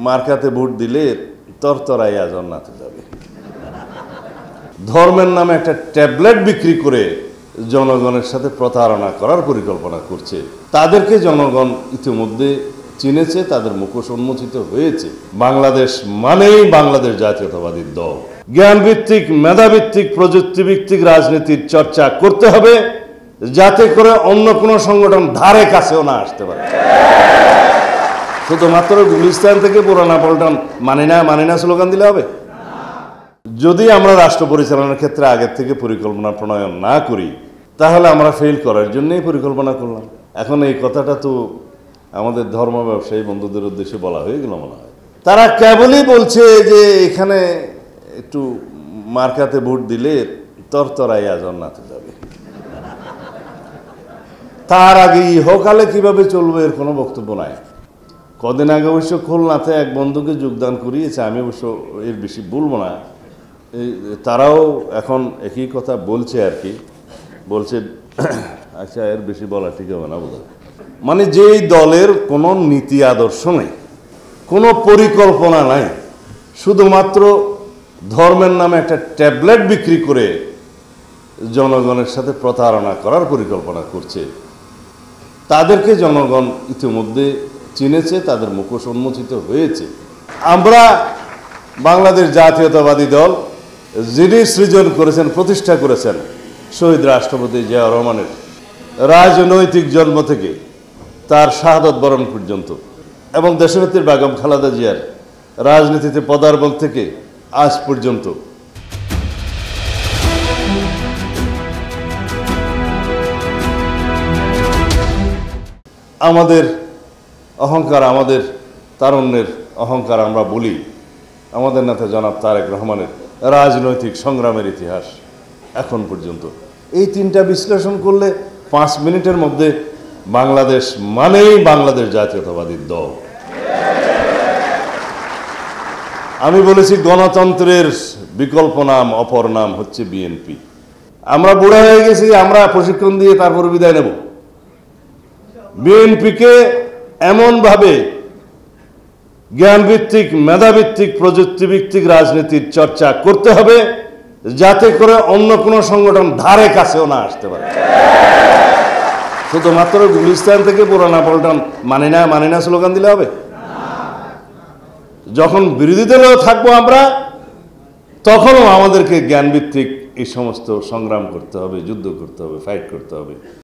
মার্কাতে vote দিলে তরতরাইয়া জান্নাতে যাবে। ধর্মের নামে একটা ট্যাবলেট বিক্রি করে জনগণের সাথে প্রতারণা করার পরিকল্পনা করছে। তাদেরকে জনগণ ইতিমধ্যে চিনেছে, তাদের মুখোশ উন্মোচিত হয়েছে। বাংলাদেশ মানেই বাংলাদেশ জাতীয়তাবাদী দল। জ্ঞানভিত্তিক, মেধাভিত্তিক, প্রযুক্তিভিত্তিক রাজনীতির চর্চা করতে হবে, যাতে করে অন্য কোনো সংগঠন ধারে কাছেও না আসতে পারে। শুধুমাত্র গুলিস্তান থেকে পুরানা পল্টন মানি না স্লোগান দিলে হবে? যদি আমরা রাষ্ট্র পরিচালনার ক্ষেত্রে আগের থেকে পরিকল্পনা প্রণয়ন না করি, তাহলে আমরা ফেল করার জন্যই পরিকল্পনা করলাম। এখন এই কথাটা তো আমাদের ধর্ম ব্যবসায়ী বন্ধুদের উদ্দেশ্যে বলা হয়ে গেল মনে হয়। তারা কেবলই বলছে যে এখানে একটু মার্কাতে ভোট দিলে তরতরাইয়া জান্নাতে যাবে। তার আগে ইহকালে কিভাবে চলবে এর কোনো বক্তব্য নাই। কদিন আগে অবশ্য খুলনাতে এক বন্ধুকে যোগদান করিয়েছে, আমি অবশ্য এর বেশি বলবো না। তারাও এখন একই কথা বলছে আর কি, বলছে আচ্ছা এর বেশি বলা ঠিক হবে না বোধ হয়। মানে যেই দলের কোনো নীতি আদর্শ নেই, কোনো পরিকল্পনা নাই, শুধুমাত্র ধর্মের নামে একটা ট্যাবলেট বিক্রি করে জনগণের সাথে প্রতারণা করার পরিকল্পনা করছে, তাদেরকে জনগণ ইতিমধ্যে চিনেছে, তাদের মুখোশ উন্মোচিত হয়েছে। আমরা বাংলাদেশ জাতীয়তাবাদী দল, যিনি সৃজন করেছেন, প্রতিষ্ঠা করেছেন শহীদ রাষ্ট্রপতি জিয়া রহমানের রাজনৈতিক জন্ম থেকে তার শাহাদত বরণ পর্যন্ত, এবং দেশনেত্রী বেগম খালেদা জিয়ার রাজনীতিতে পদার্পণ থেকে আজ পর্যন্ত আমাদের অহংকার, আমাদের তারুণ্যের অহংকার আমরা বলি আমাদের নেতা জনাব তারেক রহমানের রাজনৈতিক সংগ্রামের ইতিহাস এখন পর্যন্ত। এই তিনটা বিশ্লেষণ করলে 5 মিনিটের মধ্যে বাংলাদেশ মানেই বাংলাদেশ জাতীয়তাবাদী দল। আমি বলেছি গণতন্ত্রের বিকল্প নাম, অপর নাম হচ্ছে বিএনপি। আমরা বুড়া হয়ে গেছি, আমরা প্রশিক্ষণ দিয়ে তারপর বিদায় নেব। বিএনপিকে এমনভাবে জ্ঞানভিত্তিক, মেধাভিত্তিক, প্রযুক্তিভিত্তিক রাজনীতির চর্চা করতে হবে, যাতে করে অন্য কোনো সংগঠন ধারে কাছেও না আসতে পারে। শুধুমাত্র গুলিস্তান থেকে পুরানা পল্টন মানি না স্লোগান দিলে হবে? যখন বিরোধী দলেও থাকবো আমরা, তখনও আমাদেরকে জ্ঞানভিত্তিক এই সমস্ত সংগ্রাম করতে হবে, যুদ্ধ করতে হবে, ফাইট করতে হবে।